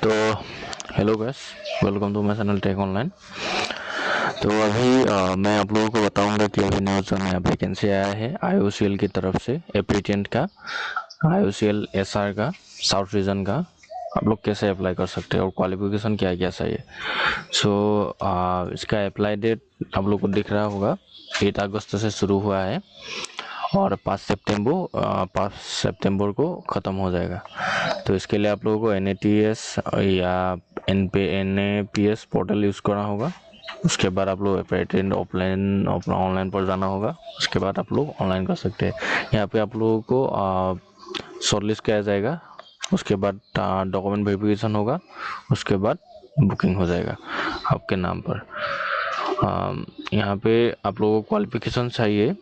तो hello guys, welcome to my channel tech online. तो अभी मैं आप लोगों को बताऊंगा कि अभी न्यूज़ में वैकेंसी आया है IOCL की तरफ से एप्रीटेंट का, IOCL SR का, साउथ रीजन का। आप लोग कैसे अप्लाई कर सकते हैं और क्वालिफिकेशन क्या क्या चाहिए। इसका अप्लाई डेट आप लोग को दिख रहा होगा, 8 अगस्त से शुरू हुआ है और 5 सितंबर को ख़त्म हो जाएगा। तो इसके लिए आप लोगों को NATS या NAPS पोर्टल यूज़ करना होगा। उसके बाद आप लोग एप्रेटेंट ऑनलाइन पर जाना होगा। उसके बाद आप लोग ऑनलाइन कर सकते हैं। यहाँ पे आप लोगों को शॉर्टलिस्ट किया जाएगा। उसके बाद डॉक्यूमेंट वेरिफिकेशन होगा। उसके बाद बुकिंग हो जाएगा आपके नाम पर। यहाँ पे आप लोगों को क्वालिफिकेशन चाहिए।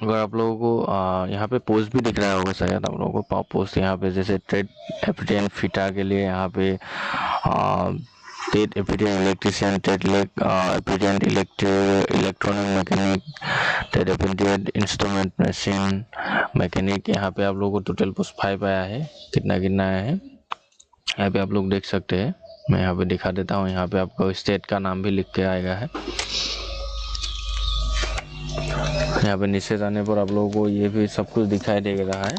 अगर आप लोगों को यहाँ पे पोस्ट भी दिख रहा होगा शायद आप लोगों को पोस्ट, यहाँ पे जैसे ट्रेड एप्रीटेंट फिटा के लिए यहाँ पे trade apprentice electrician, trade apprentice electronic mechanic, trade apprentice instrument machine mechanic. यहाँ पे आप लोगों को टोटल पोस्ट 5 आया है। कितना आया है यहाँ पे आप लोग देख सकते हैं। मैं यहाँ पे दिखा देता हूँ। यहाँ पे आपको स्टेट का नाम भी लिख के आएगा है। यहाँ पे नीचे जाने पर आप लोगों को ये भी सब कुछ दिखाई दे रहा है।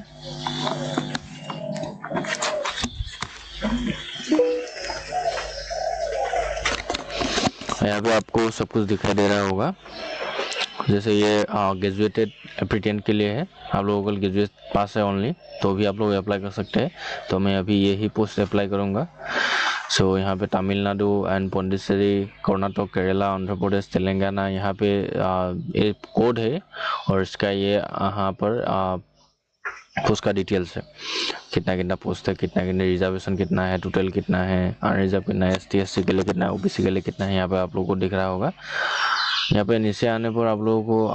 यहाँ पे आपको सब कुछ दिखाई दे रहा होगा। जैसे ये ग्रेजुएटेड एप्रीटेंट के लिए है। आप लोगों को ग्रेजुएट पास है ओनली, तो भी आप लोग अप्लाई कर सकते हैं। तो मैं अभी यही पोस्ट अप्लाई करूँगा। यहाँ पे तमिलनाडु एंड पौंडीचेरी, कर्नाटक, केरला, आंध्र प्रदेश, तेलंगाना, यहाँ पे एक कोड है और इसका ये यहाँ पर पोस्ट का डिटेल्स है। कितना पोस्ट है, कितना रिजर्वेशन कितना है, टोटल कितना है, अनरिजर्व कितना है, ST SC के लिए कितना है, OBC के लिए कितना है। यहाँ पे आप लोगों को दिख रहा होगा। यहाँ पे नीचे आने पर आप लोगों को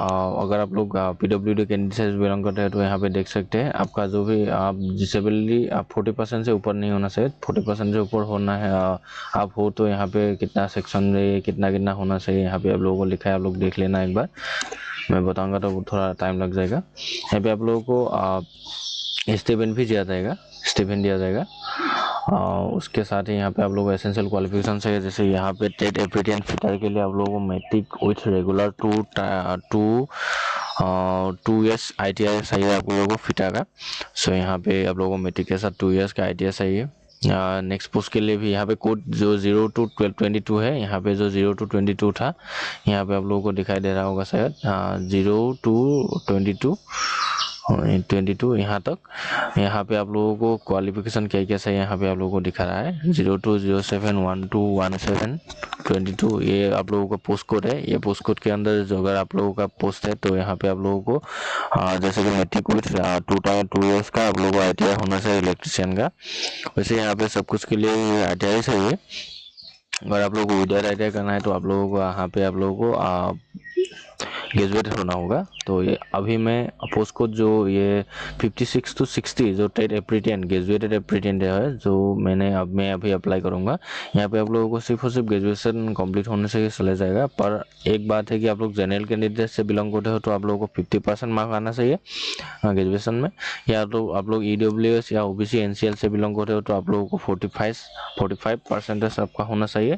अगर आप लोग PWD कैंडिडेट से बिलोंग करते हैं तो यहाँ पे देख सकते हैं आपका जो भी आप डिसेबिलिटी आप 40% से ऊपर नहीं होना चाहिए। 40% से ऊपर होना है आप हो तो यहाँ पे कितना सेक्शन में कितना होना चाहिए यहाँ पे आप लोगों को लिखा है। आप लोग देख लेना एक बार, मैं बताऊँगा तो थोड़ा टाइम लग जाएगा। यहाँ पे आप लोगों को स्टिपेंड भी दिया जाएगा। उसके साथ ही यहाँ पे आप लोगों को एसेंशियल क्वालिफिकेशन है। जैसे यहाँ पे ट्रेड एप्रीटेंट फिटर के लिए आप लोगों को matric with regular 2 years ITI चाहिए आप लोगों को फिटर का। यहाँ पे आप लोगों को मैट्रिक के साथ 2 years का ITI चाहिए। नेक्स्ट पोस्ट के लिए भी यहाँ पे कोड जो 0 to 22 है। यहाँ पे जो 0 to 22 था, यहाँ पे आप लोगों को दिखाई दे रहा होगा शायद 0 to 22 यहाँ तक। यहाँ पे आप लोगों को क्वालिफिकेशन क्या चाहिए यहाँ पे आप लोगों को दिखा रहा है 0207121722। ये आप लोगों का पोस्ट कोड है। ये पोस्ट कोड के अंदर जो अगर आप लोगों का पोस्ट है तो यहाँ पे आप लोगों को जैसे कि मैट्रिक विथ 2 years का आप लोगों को ITI होना चाहिए इलेक्ट्रिशियन का। वैसे यहाँ पे सब कुछ के लिए ITI चाहिए। अगर आप लोगों को विदाउट ITI करना है तो आप लोगों को यहाँ पे आप लोगों को ग्रेजुएट होना होगा। तो ये अभी मैं पोस्ट कोड जो ये 56 to 60 जो ट्रेड एप्रीटेंट ग्रेजुएटेड एप्रीटेंट है जो मैं अभी अप्लाई करूँगा। यहाँ पे आप लोगों को सिर्फ और सिर्फ ग्रेजुएशन कंप्लीट होने से ही चले जाएगा। पर एक बात है कि आप लोग जनरल कैंडिडेट से बिलोंग करते हो तो आप लोगों को 50% मार्क आना चाहिए ग्रेजुएशन में। या तो आप लोग EWS या OBC NCL से बिलोंग करते हो तो आप लोगों को 45% आपका होना चाहिए।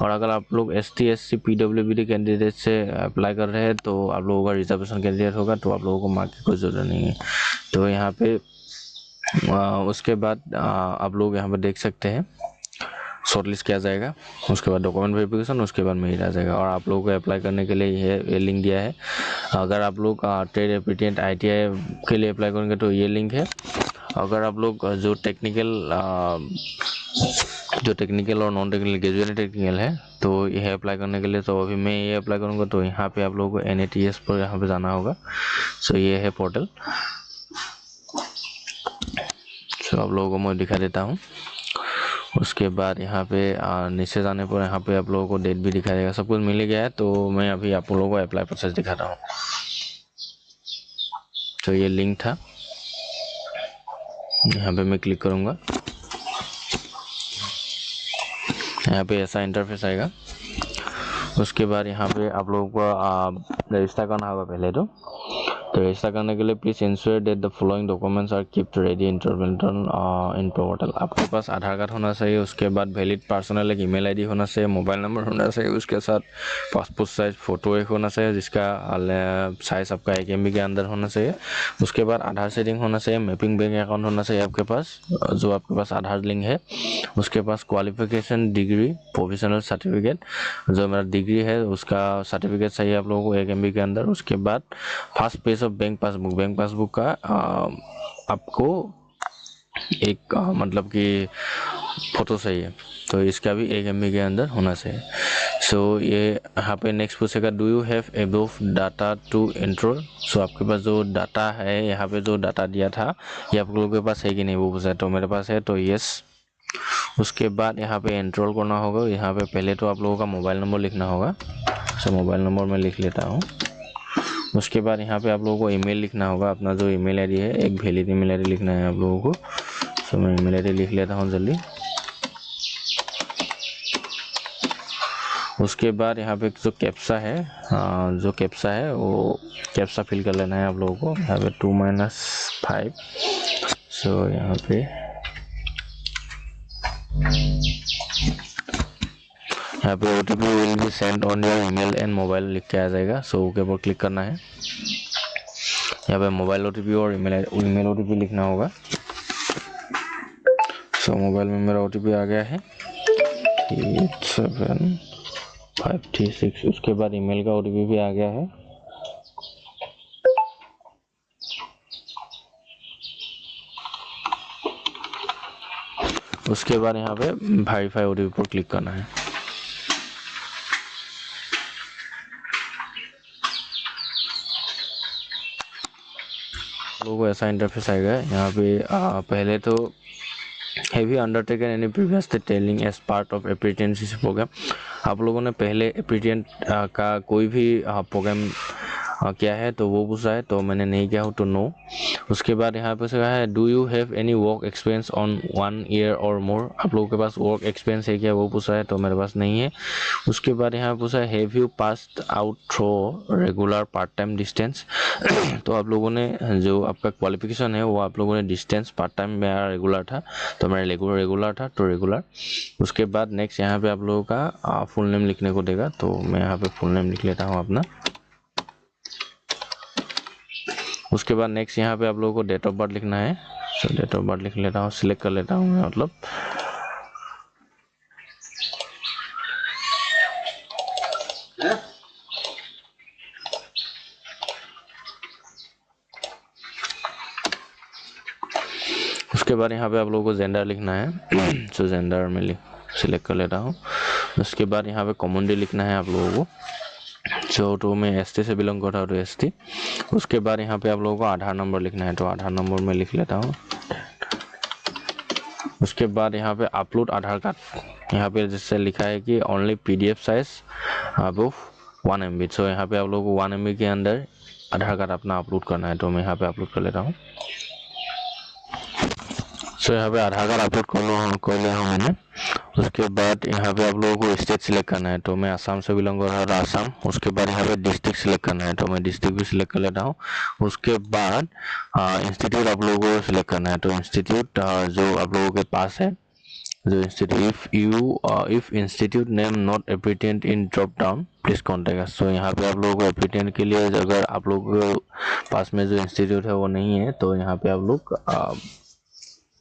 और अगर आप लोग ST SC PWD कैंडिडेट से अप्लाई कर रहे हैं तो आप लोगों का रिजर्वेशन कैंडिडेट होगा तो आप लोगों को मार्क की कोई ज़रूरत नहीं है। तो यहाँ पे उसके बाद आप लोग यहाँ पे देख सकते हैं शॉर्टलिस्ट किया जाएगा। उसके बाद डॉक्यूमेंट वेरिफिकेशन, उसके बाद मेल आ जाएगा। और आप लोगों को अप्लाई करने के लिए ये लिंक दिया है। अगर आप लोग ट्रेड एप्रीटेंट ITI के लिए अप्लाई करेंगे तो ये लिंक है। अगर आप लोग जो टेक्निकल और नॉन टेक्निकल ग्रेजुएट टेक्निकल है तो यह अप्लाई करने के लिए, तो अभी मैं ये अप्लाई करूँगा तो यहाँ पे आप लोगों को NATS पर यहाँ पे जाना होगा। ये है पोर्टल। आप लोगों को मैं दिखा देता हूँ। उसके बाद यहाँ पे नीचे जाने पर यहाँ पे आप लोगों को डेट भी दिखा देगा। सब कुछ मिल गया है। तो मैं अभी आप लोगों को अप्लाई प्रोसेस दिखाता हूँ। तो ये लिंक था, यहाँ पे मैं क्लिक करूँगा। यहाँ पे ऐसा इंटरफेस आएगा। उसके बाद यहाँ पे आप लोगों को रजिस्टर करना होगा पहले तो। तो ऐसा करने के लिए please ensure that the following documents are kept ready in portal. आपके पास आधार कार्ड होना चाहिए, उसके बाद वैलिड पर्सनल एक ईमेल आईडी होना चाहिए, मोबाइल नंबर होना चाहिए, उसके साथ पासपोर्ट साइज फ़ोटो एक होना चाहिए जिसका साइज़ आपका 1 MB के अंदर होना चाहिए। उसके बाद आधार सेटिंग होना चाहिए, मैपिंग बैंक अकाउंट होना चाहिए आपके पास जो आपके पास आधार लिंक है। उसके पास क्वालिफिकेशन डिग्री प्रोफेशनल सर्टिफिकेट जो मेरा डिग्री है उसका सर्टिफिकेट चाहिए आप लोगों को 1 MB के अंदर। उसके बाद first page of bank passbook का आपको एक मतलब कि फ़ोटो चाहिए, तो इसका भी 1 MB के अंदर होना चाहिए। सो ये यहाँ पे नेक्स्ट पूछेगा do you have above data to enrol. So आपके पास जो डाटा है यहाँ पे जो डाटा दिया था ये आप लोगों के पास है कि नहीं वो पूछा है, तो मेरे पास है तो यस। उसके बाद यहाँ पे एंट्रोल करना होगा। यहाँ पे पहले तो आप लोगों का मोबाइल नंबर लिखना होगा। सो मोबाइल नंबर मैं लिख लेता हूँ। उसके बाद यहाँ पे आप लोगों को ईमेल लिखना होगा, अपना जो ईमेल आईडी है एक वैलिड ईमेल आईडी लिखना है आप लोगों को। सो मैं ईमेल आईडी लिख लेता हूँ जल्दी। उसके बाद यहाँ पे जो कैप्सा है वो कैप्सा फिल कर लेना है आप लोगों को। यहाँ पे 2-5। सो यहाँ पे OTP will be send on your email and mobile लिख के आ जाएगा। सो ओके पर क्लिक करना है। यहाँ पे मोबाइल OTP और ईमेल OTP लिखना होगा। सो मोबाइल में मेरा OTP आ गया है 87536। उसके बाद ईमेल का OTP भी आ गया है। उसके बाद यहाँ पे वेरीफाई OTP पर क्लिक करना है। लोगों को ऐसा इंटरफेस आएगा। यहाँ पे पहले तो have you undertaken any previously training as part of apprenticeship program. आप लोगों ने पहले एप्रेंटिस का कोई भी प्रोग्राम किया है तो वो पूछा है, तो मैंने नहीं किया हूँ तो नो। उसके बाद यहाँ पे कहा है do you have any work experience on 1 year और मोर। आप लोगों के पास वर्क एक्सपीरियंस है क्या वो पूछा है, तो मेरे पास नहीं है। उसके बाद यहाँ पूछा है have you passed out through regular part time distance. तो आप लोगों ने जो आपका क्वालिफिकेशन है वो आप लोगों ने डिस्टेंस पार्ट टाइम मेरा रेगुलर था, तो मेरा रेगुलर था तो रेगुलर। उसके बाद नेक्स्ट यहाँ पे आप लोगों का फुल नेम लिखने को देगा, तो मैं यहाँ पे फुल नेम लिख लेता हूँ अपना। उसके बाद नेक्स्ट यहाँ पे आप लोगों को डेट ऑफ बर्थ लिखना है। तो डेट ऑफ बर्थ लिख लेता हूँ, सिलेक्ट कर लेता हूँ मैं मतलब। उसके बाद यहाँ पे आप लोगों को जेंडर लिखना है। तो जेंडर में सिलेक्ट कर लेता हूँ। उसके बाद यहाँ पे कम्युनिटी लिखना है आप लोगों को। तो मैं ST से बिलोंग करता हूँ तो ST। उसके बाद यहाँ पे आप लोगों को आधार नंबर लिखना है, तो आधार नंबर में लिख लेता हूँ। उसके बाद यहाँ पे अपलोड आधार कार्ड, यहाँ पे जिससे लिखा है कि only PDF size above 1 MB। सो यहाँ पे आप लोगों को 1 MB के अंदर आधार कार्ड अपना अपलोड करना है, तो मैं यहाँ पे अपलोड कर लेता हूँ। सो यहाँ पे आधार कार्ड अपलोड कर लिया हूँ मैंने। उसके बाद यहाँ पे आप लोगों को स्टेट सिलेक्ट करना है, तो मैं आसाम से बिलोंग कर रहा हूँ आसाम। उसके बाद यहाँ पे डिस्ट्रिक्ट सिलेक्ट करना है, तो मैं डिस्ट्रिक्ट भी सिलेक्ट कर लेता हूँ। उसके बाद इंस्टीट्यूट आप लोगों को सिलेक्ट करना है, तो इंस्टीट्यूट जो आप लोगों के पास है जो institute if institute name not apprentice in drop down please contact us. तो यहाँ पे आप लोगों को एप्रिटेंट के लिए अगर आप लोगों के पास में जो इंस्टीट्यूट है वो नहीं है तो यहाँ पे आप लोग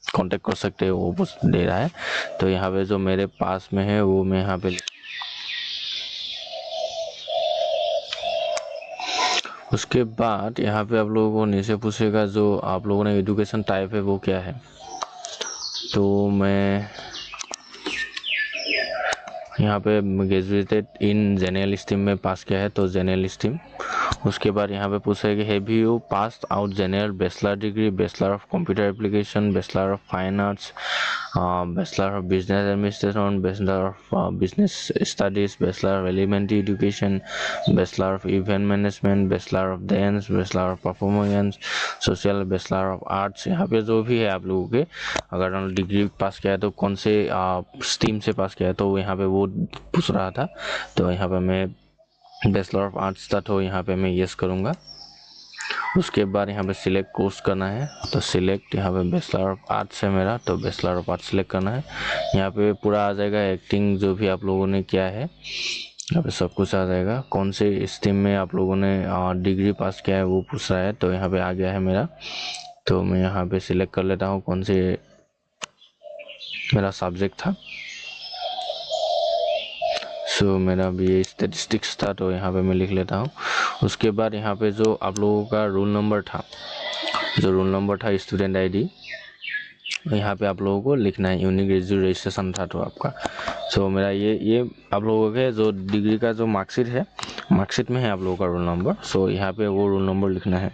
कांटेक्ट कर सकते हो, वो दे रहा है। तो यहाँ पे जो मेरे पास में है वो मैं यहाँ पे उसके बाद यहाँ पे आप लोगों को नीचे पूछेगा जो आप लोगों ने एजुकेशन टाइप है वो क्या है, तो मैं यहाँ पे ग्रेजुएटेड इन जनरल स्ट्रीम में पास किया है, तो जनरल स्ट्रीम। उसके बाद यहाँ पे पूछा है कि have you passed out general bachelor degree, bachelor of computer application, bachelor of fine arts, bachelor of business administration, bachelor of business studies, bachelor of elementary education, bachelor of event management, bachelor of dance, bachelor of performance social, bachelor of arts. यहाँ पे जो भी है आप लोगों के अगर degree पास किया है तो कौन से स्ट्रीम से पास किया है, तो यहाँ पे वो पूछ रहा था। तो यहाँ पे मैं बैचलर ऑफ आर्ट्स था, तो यहाँ पे मैं यस करूँगा। उसके बाद यहाँ पे सिलेक्ट कोर्स करना है, तो सिलेक्ट यहाँ पे बैचलर ऑफ आर्ट्स है मेरा, तो बैचलर ऑफ आर्ट्स सिलेक्ट करना है। यहाँ पे पूरा आ जाएगा एक्टिंग जो भी आप लोगों ने किया है, यहाँ पे सब कुछ आ जाएगा। कौन से स्ट्रीम में आप लोगों ने डिग्री पास किया है वो पूछ रहा है, तो यहाँ पे आ गया है मेरा। तो मैं यहाँ पे सिलेक्ट कर लेता हूँ कौन से मेरा सब्जेक्ट था। सो मेरा BA स्टैटिस्टिक्स था, तो यहाँ पे मैं लिख लेता हूँ। उसके बाद यहाँ पे जो आप लोगों का रोल नंबर था, जो रोल नंबर था स्टूडेंट ID, यहाँ पे आप लोगों को लिखना है। यूनिक रजिस्ट्रेशन था तो आपका। सो मेरा ये आप लोगों के जो डिग्री का जो मार्कशीट है, मार्कशीट में है आप लोगों का रोल नंबर। सो यहाँ पे वो रोल नंबर लिखना है।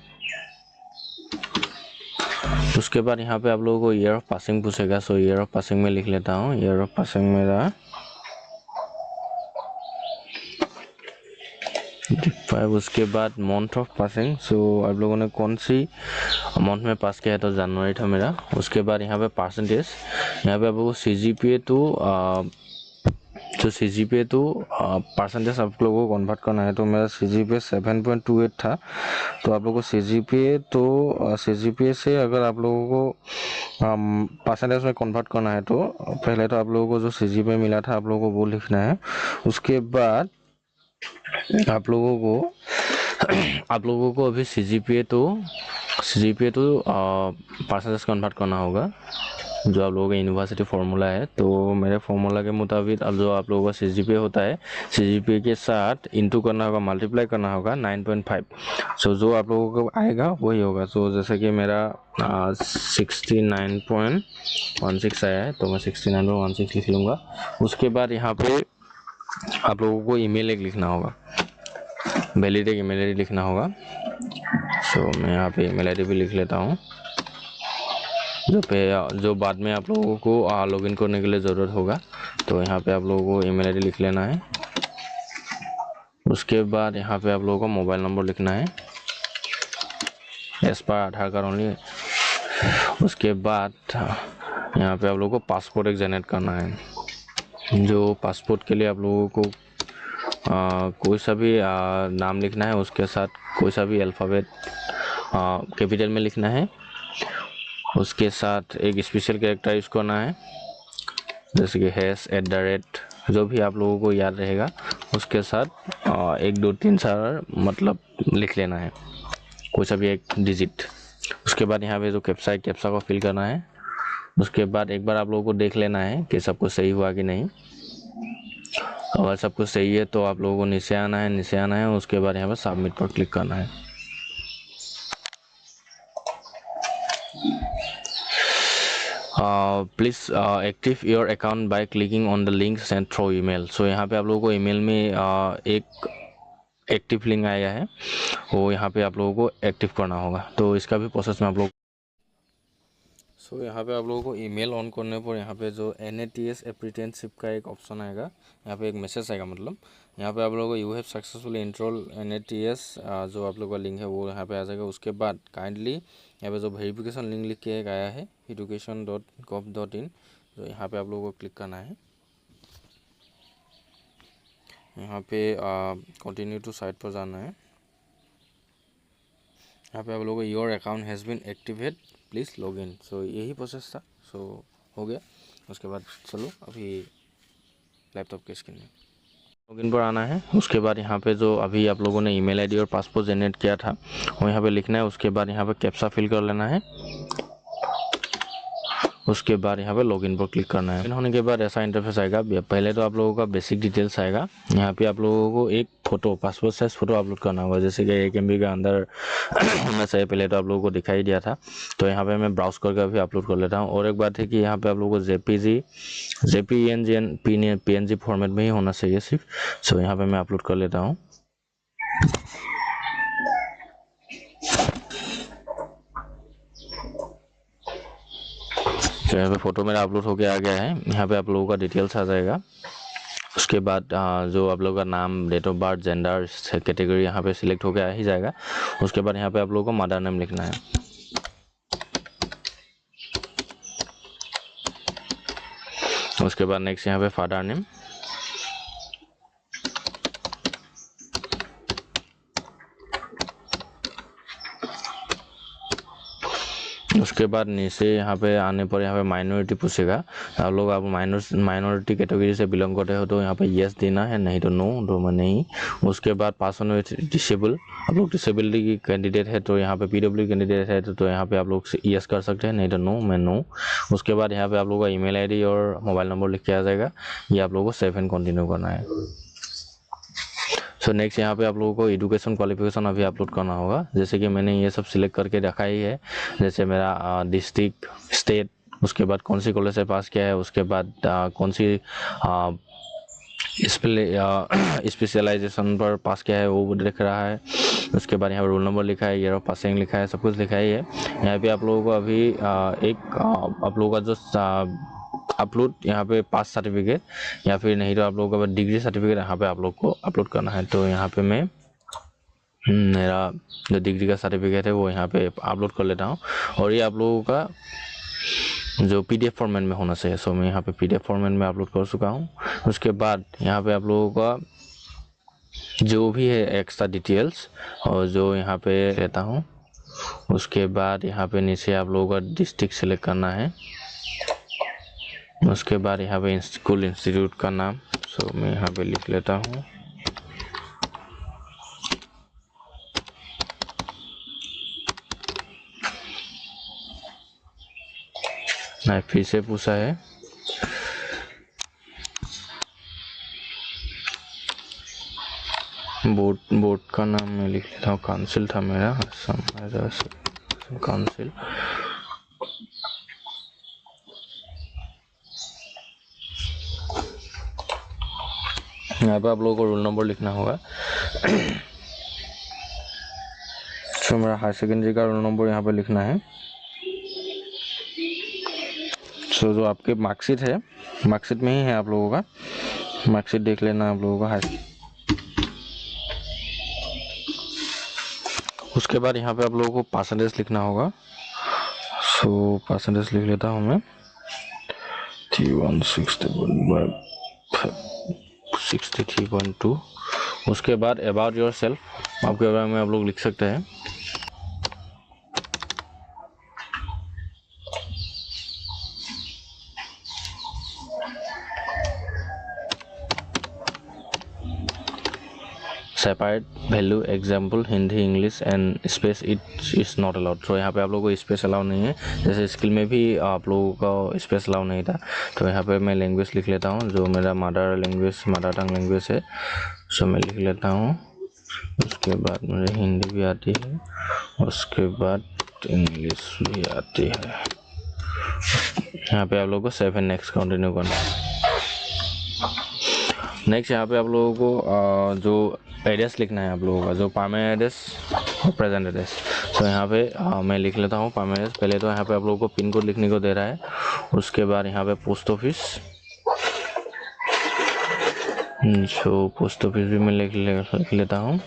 उसके बाद यहाँ पे आप लोगों को ईयर ऑफ पासिंग पूछेगा। सो ईयर ऑफ पासिंग में लिख लेता हूँ। ईयर ऑफ पासिंग मेरा 5। उसके बाद मंथ ऑफ पासिंग, सो आप लोगों ने कौन सी मंथ में पास किया है, तो जनवरी था मेरा। उसके बाद यहाँ पे परसेंटेज, यहाँ पे आप लोगों को CGPA तो परसेंटेज आप लोगों को कन्वर्ट करना है। तो मेरा CGPA 7.28 था। तो आप लोगों को CGPA से अगर आप लोगों को परसेंटेज में कन्वर्ट करना है, तो पहले तो आप लोगों को जो CGPA मिला था आप लोगों को वो लिखना है। उसके बाद आप लोगों को अभी CGPA तो परसेंटेज कन्वर्ट करना होगा, जो आप लोगों का यूनिवर्सिटी फार्मूला है। तो मेरे फार्मूला के मुताबिक अब जो आप लोगों का CGPA होता है, CGPA के साथ इंटू करना होगा, मल्टीप्लाई करना होगा 9.5। सो जो आप लोगों को आएगा वही होगा। सो जैसे कि मेरा 69.16 आया है, तो मैं 69.16 लिख लूँगा। उसके बाद यहाँ पे आप लोगों को ईमेल एक लिखना होगा, वैलिड एक ईमेल ID लिखना होगा। सो मैं यहाँ पे ईमेल ID भी लिख लेता हूँ, जो बाद में आप लोगों को लॉगिन करने के लिए ज़रूरत होगा। तो यहाँ पे आप लोगों को ईमेल ID लिख लेना है। उसके बाद यहाँ पे आप लोगों को मोबाइल नंबर लिखना है एज पर आधार कार्ड ओनली। उसके बाद यहाँ पे आप लोगों को पासपोर्ट एक जनरेट करना है। जो पासपोर्ट के लिए आप लोगों को कोई सा भी नाम लिखना है, उसके साथ कोई सा भी अल्फ़ाबेट कैपिटल में लिखना है। उसके साथ एक स्पेशल कैरेक्टर यूज़ करना है, जैसे कि #, जो भी आप लोगों को याद रहेगा उसके साथ 1 2 3 4 मतलब लिख लेना है, कोई सा भी एक डिजिट। उसके बाद यहाँ पे जो कैप्सा को फिल करना है। उसके बाद एक बार आप लोगों को देख लेना है कि सब कुछ सही हुआ कि नहीं। अगर सब कुछ सही है तो आप लोगों को नीचे आना है। उसके बाद यहाँ पर सबमिट पर क्लिक करना है। Please active your account by clicking on the link send through email. So यहाँ पे आप लोगों को ईमेल में एक एक्टिव लिंक आया है, वो यहाँ पे आप लोगों को एक्टिव करना होगा। तो इसका भी प्रोसेस में आप लोग यहाँ पे आप लोगों को ईमेल ऑन करने पर यहाँ पे जो NATS अप्रेंटिसशिप का एक ऑप्शन आएगा, यहाँ पे एक मैसेज आएगा, मतलब यहाँ पे आप लोगों को you have successfully enrol NATS, जो आप लोगों का लिंक है वो यहाँ पे आ जाएगा। उसके बाद काइंडली यहाँ पे जो वेरिफिकेशन लिंक लिख के एक आया है education.gov.in, तो यहाँ पे आप लोगों को क्लिक करना है। यहाँ पे कंटिन्यू टू साइट पर जाना है। यहाँ पे आप लोगों को your account has been activate please log in. So यही प्रोसेस था। सो हो गया। उसके बाद चलो अभी लैपटॉप के स्क्रीन में लॉगिन पर आना है। उसके बाद यहाँ पे जो अभी आप लोगों ने ईमेल आईडी और पासपोर्ट जनरेट किया था वो यहाँ पे लिखना है। उसके बाद यहाँ पे कैप्चा फिल कर लेना है। उसके बाद यहाँ पे लॉगिन पर क्लिक करना है। लॉगिन होने के बाद ऐसा इंटरफेस आएगा। पहले तो आप लोगों का बेसिक डिटेल्स आएगा। यहाँ पे आप लोगों को एक photo, passport size photo upload करना होगा, जैसे कि 1 MB का अंदर होना चाहिए। पहले तो आप लोगों को दिखाई दिया था, तो यहाँ पे मैं ब्राउज करके अभी अपलोड कर लेता हूँ। और एक बात है कि यहाँ पे आप लोगों को JPG PNG फॉर्मेट में ही होना चाहिए सिर्फ। सो यहाँ पे मैं अपलोड कर लेता हूँ। तो यहाँ पे फ़ोटो मेरा अपलोड होके आ गया है। यहाँ पे आप लोगों का डिटेल्स आ जाएगा। उसके बाद जो आप लोगों का नाम, date of birth, gender, category यहाँ पे सिलेक्ट होके आ ही जाएगा। उसके बाद यहाँ पे आप लोगों को मदर नेम लिखना है। उसके बाद नेक्स्ट यहाँ पे फादर नेम। उसके बाद नीचे यहाँ पे आने पर यहाँ पे माइनॉरिटी पूछेगा। आप लोग आप माइनॉरिटी कैटेगरी से बिलोंग करते हो तो यहाँ पे यस देना है, नहीं तो नो, तो मैं नहीं। उसके बाद पर्सन विथ डिसेबल, आप लोग डिसेबिलिटी की कैंडिडेट है तो यहाँ पे पीडब्ल्यू कैंडिडेट है तो यहाँ पे आप लोग यस कर सकते हैं, नहीं तो नो, मैं नो। उसके बाद यहाँ पे आप लोगों का ईमेल आईडी और मोबाइल नंबर लिख के आ जाएगा, ये आप लोगों को सेव एंड कंटिन्यू करना है। सो नेक्स्ट यहाँ पे आप लोगों को एजुकेशन क्वालिफिकेशन अभी अपलोड करना होगा। जैसे कि मैंने ये सब सिलेक्ट करके रखा ही है, जैसे मेरा डिस्ट्रिक्ट, स्टेट, उसके बाद कौन सी कॉलेज से पास किया है, उसके बाद कौन सी स्पेशलाइजेशन पर पास किया है वो दिख रहा है। उसके बाद यहाँ पर रोल नंबर लिखा है, ईयर ऑफ पासिंग लिखा है, सब कुछ लिखा ही है। यहाँ पे आप लोगों को अभी एक आप लोगों का जो अपलोड यहाँ पे पास सर्टिफिकेट या फिर नहीं तो आप लोगों का डिग्री सर्टिफिकेट यहाँ पे आप लोग को अपलोड करना है। तो यहाँ पे मैं मेरा जो डिग्री का सर्टिफिकेट है वो यहाँ पे अपलोड कर लेता हूँ, और ये आप लोगों का जो पीडीएफ फॉर्मेट में होना चाहिए। सो मैं यहाँ पे पीडीएफ फॉर्मेट में अपलोड कर चुका हूँ। उसके बाद यहाँ पे आप लोगों का जो भी है एक्स्ट्रा डिटेल्स और जो यहाँ पे रहता हूँ, उसके बाद यहाँ पे नीचे आप लोगों का डिस्ट्रिक्ट सेलेक्ट करना है। उसके बाद यहाँ पे स्कूल इंस्टीट्यूट का नाम, सो मैं यहाँ पे लिख लेता हूँ। मैं फिर से पूछा है, बोर्ड का नाम मैं लिख लेता हूँ, काउंसिल था मेरा, काउंसिल। यहाँ पे आप लोगों को रोल नंबर लिखना होगा। तो मेरा हायर सेकेंडरी का रोल नंबर यहाँ पे लिखना है। सो जो आपके मार्कशीट है, मार्कशीट में ही है आप लोगों का, मार्कशीट देख लेना आप लोगों का। उसके बाद यहाँ पे आप लोगों को परसेंटेज लिखना होगा। सो परसेंटेज लिख लेता हूँ मैं 63.2। उसके बाद अबाउट योर सेल्फ, आपके बारे में आप लोग लिख सकते हैं। Separate value example Hindi English and space it is not allowed. तो यहाँ पे आप लोगों को स्पेस अलाउ नहीं है, जैसे स्किल में भी आप लोगों का स्पेस अलाउ नहीं था। तो यहाँ पे मैं लैंग्वेज लिख लेता हूँ, जो मेरा मदर टंग लैंग्वेज है, सो मैं लिख लेता हूँ। उसके बाद मुझे हिंदी भी आती है, उसके बाद इंग्लिश भी आती है। यहाँ पे आप लोगों को सेव एंड नेक्स्ट कंटिन्यू करना है। नेक्स्ट यहाँ पे आप लोगों को जो एड्रेस लिखना है आप लोगों का, जो परमानेंट एड्रेस और प्रेजेंट एड्रेस। तो यहाँ पे मैं लिख लेता हूँ परमानेंट एड्रेस। पहले तो यहाँ पे आप लोगों को पिन कोड लिखने को दे रहा है। उसके बाद यहाँ पे पोस्ट ऑफिस, जो पोस्ट ऑफिस भी मैं लिख लेता हूँ।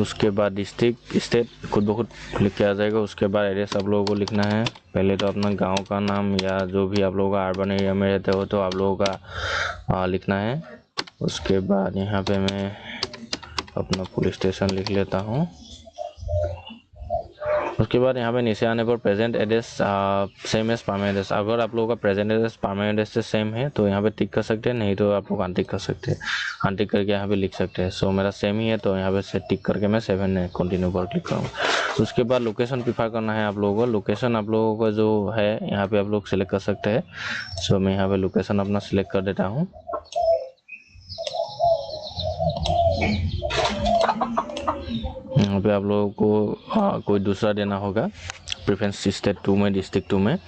उसके बाद डिस्ट्रिक्ट, स्टेट खुद ब खुद लिख के आ जाएगा। उसके बाद एड्रेस आप लोगों को लिखना है, पहले तो अपना गाँव का नाम या जो भी आप लोगों का अर्बन एरिया में रहते हो तो आप लोगों का लिखना है। उसके बाद यहाँ पे मैं अपना पुलिस स्टेशन लिख लेता हूँ। उसके बाद यहाँ पे नीचे आने पर present address same as permanent address. अगर आप लोगों का प्रेजेंट एड्रेस परमानेंट एड्रेस से सेम है तो यहाँ पे टिक कर सकते हैं, नहीं तो आप लोग अनटिक कर सकते हैं, अनटिक करके यहाँ पे लिख सकते हैं। सो मेरा सेम ही है तो यहाँ पे से टिक करके मैं 7 कंटिन्यू पर क्लिक करूँगा। उसके बाद लोकेशन प्रीफर करना है आप लोगों को। लोकेशन आप लोगों का जो है यहाँ पे आप लोग सिलेक्ट कर सकते हैं। सो मैं यहाँ पे लोकेशन अपना सिलेक्ट कर देता हूँ। यहाँ पे आप लोगों को कोई दूसरा देना होगा, प्रेफरेंस स्टेट 2 में, डिस्ट्रिक्ट 2 में।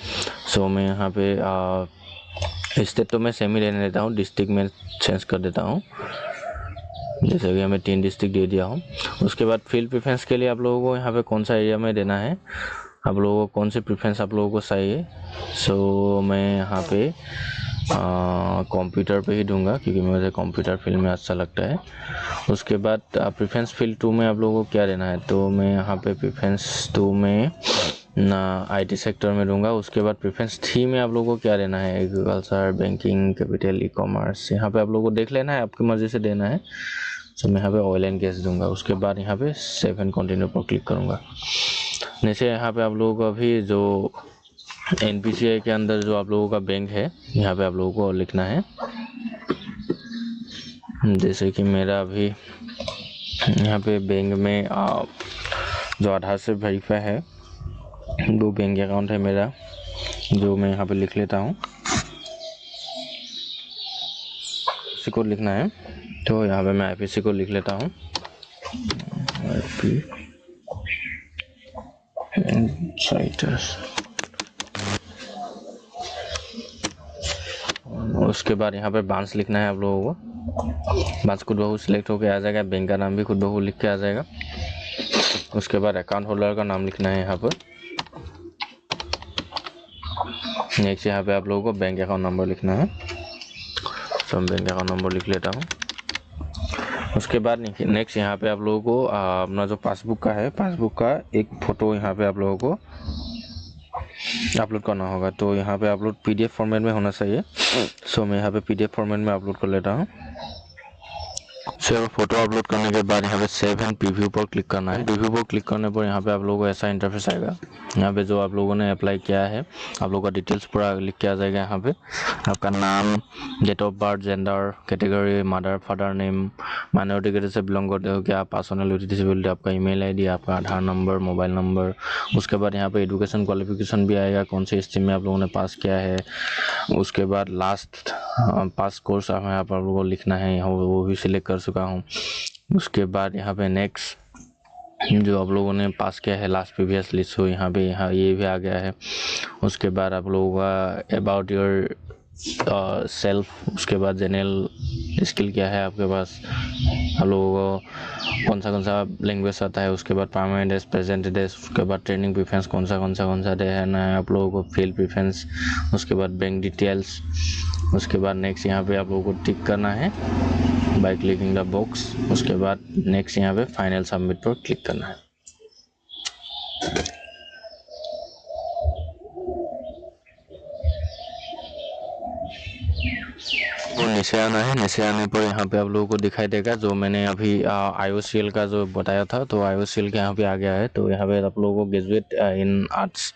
सो मैं यहाँ पे स्टेट तो मैं सेम ही रहने देता हूँ, डिस्ट्रिक्ट में चेंज कर देता हूँ, जैसे कि हमें 3 डिस्ट्रिक्ट दे दिया हूँ। उसके बाद फील्ड प्रेफरेंस के लिए आप लोगों को यहाँ पे कौन सा एरिया में देना है, आप लोगों को कौन सी प्रेफरेंस आप लोगों को चाहिए। सो मैं यहाँ पे कंप्यूटर पे ही दूंगा क्योंकि मुझे कंप्यूटर फील्ड में अच्छा लगता है। उसके बाद प्रेफरेंस फील्ड 2 में आप लोगों को क्या देना है, तो मैं यहाँ पे प्रेफरेंस 2 में IT सेक्टर में दूंगा। उसके बाद प्रेफरेंस 3 में आप लोगों को क्या देना है, एग्रीकल्चर, बैंकिंग, कैपिटल, ई-कॉमर्स, यहाँ पे आप लोगों को देख लेना है, आपकी मर्जी से देना है। सो मैं यहाँ पे ऑयल एंड गैस दूंगा। उसके बाद यहाँ पे सेव एंड कंटिन्यू पर क्लिक करूँगा। नीचे यहाँ पे आप लोगों को अभी जो NPCI के अंदर जो आप लोगों का बैंक है यहाँ पे आप लोगों को लिखना है। जैसे कि मेरा अभी यहाँ पे बैंक में जो आधार से वेरीफाई है वो बैंक अकाउंट है मेरा, जो मैं यहाँ पे लिख लेता हूँ। IFSC कोड लिखना है, तो यहाँ पे मैं IFSC कोड लिख लेता हूँ। उसके बाद यहाँ पे ब्रांच लिखना है आप लोगों को। ब्रांच खुद बहू सिलेक्ट होकर आ जाएगा, बैंक का नाम भी खुद बहू लिख के आ जाएगा। उसके बाद अकाउंट होल्डर का नाम लिखना है यहाँ पर। नेक्स्ट यहाँ पे आप लोगों को बैंक अकाउंट नंबर लिखना है, तो मैं बैंक अकाउंट नंबर लिख लेता हूँ। उसके बाद नेक्स्ट यहाँ पे आप लोगों को अपना जो पासबुक का है, पासबुक का एक फ़ोटो यहाँ पे आप लोगों को अपलोड करना होगा। तो यहाँ पे अपलोड PDF फॉर्मेट में होना चाहिए। सो मैं यहाँ पे PDF फॉर्मेट में अपलोड कर लेता हूँ। सो फोटो अपलोड करने के बाद यहाँ पे सेव एंड प्रीव्यू पर क्लिक करना है। प्रीव्यू पर क्लिक करने पर यहाँ पे आप लोगों को ऐसा इंटरफेस आएगा। यहाँ पे जो आप लोगों ने अप्लाई किया है आप लोगों का डिटेल्स पूरा लिख के आ जाएगा। यहाँ पे आपका नाम, date of birth, gender, category, mother father name, minority category से बिलोंग करते हो क्या, पर्सनल विद डिसेबिलिटी, आपका ईमेल ID, आपका आधार नंबर, मोबाइल नंबर। उसके बाद यहाँ पे एजुकेशन क्वालिफिकेशन भी आएगा, कौन से स्ट्रीम में आप लोगों ने पास किया है। उसके बाद लास्ट पास कोर्स यहाँ पर आप लोगों को लिखना है, वो भी सिलेक्ट कर चुका हूँ। उसके बाद यहाँ पे नेक्स्ट जो आप लोगों ने पास किया है लास्ट प्रीवियस लिस्ट, सो यहाँ ये भी आ गया है। उसके बाद आप लोगों का अबाउट योर सेल्फ, उसके बाद जनरल स्किल क्या है आपके पास, आप लोगों को कौन सा लैंग्वेज आता है। उसके बाद परमानेंट डेज, प्रेजेंट डेज, उसके बाद ट्रेनिंग प्रेफरेंस कौन सा डे है ना आप लोगों को, फील्ड प्रेफरेंस। उसके बाद बैंक डिटेल्स। उसके बाद नेक्स्ट यहाँ पे आप लोगों को टिक करना है बाय क्लिकिंग द बॉक्स। उसके बाद नेक्स्ट यहाँ पे फाइनल सबमिट पर क्लिक करना है। वो नीचे आना है। नीचे आने पर यहाँ पे आप लोगों को दिखाई देगा जो मैंने अभी IOCL का जो बताया था, तो IOCL के यहाँ पे आ गया है। तो यहाँ पे आप लोगों को graduate in arts,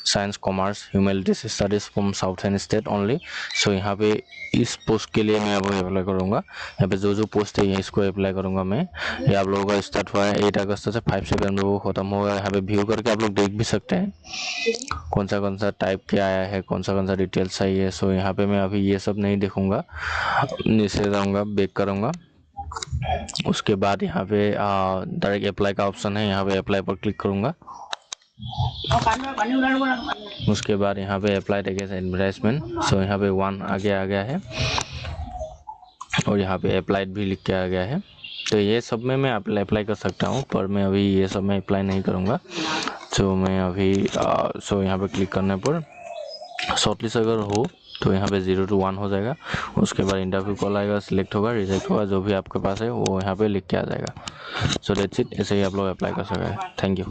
science, commerce, humanities studies from southern state only. So यहाँ पे इस पोस्ट के लिए मैं अब अप्लाई करूँगा। यहाँ पे जो पोस्ट है इसको अप्लाई करूँगा मैं। ये आप लोगों का स्टार्ट हुआ है 8 अगस्त से 5 सितंबर को ख़त्म होगा। यहाँ पे व्यू करके आप लोग देख भी सकते हैं कौन सा टाइप के आया है, कौन सा डिटेल्स चाहिए। सो यहाँ पे मैं अभी ये सब नहीं देखूँगा, नीचे जाऊँगा, बैक करूँगा। उसके बाद यहाँ पे डायरेक्ट अप्लाई का ऑप्शन है, यहाँ पे अप्लाई पर क्लिक करूँगा। उसके बाद यहाँ पे अप्लाई अगेंस्ट एडवर्टाइजमेंट, सो यहाँ पे 1 आगे आ गया है और यहाँ पे अप्लाइड भी लिख के आ गया है। तो ये सब में मैं अप्लाई कर सकता हूँ, पर मैं अभी ये सब में अप्लाई नहीं करूँगा। तो मैं अभी सो यहाँ पे क्लिक करने पर शॉर्टलिस्ट अगर हो तो यहाँ पे 0 to 1 हो जाएगा। उसके बाद इंटरव्यू कॉल आएगा, सिलेक्ट होगा, रिजेक्ट होगा, जो भी आपके पास है वो यहाँ पे लिख के आ जाएगा। So that's it. ऐसे ही आप लोग अप्लाई कर सकते हैं। Thank you.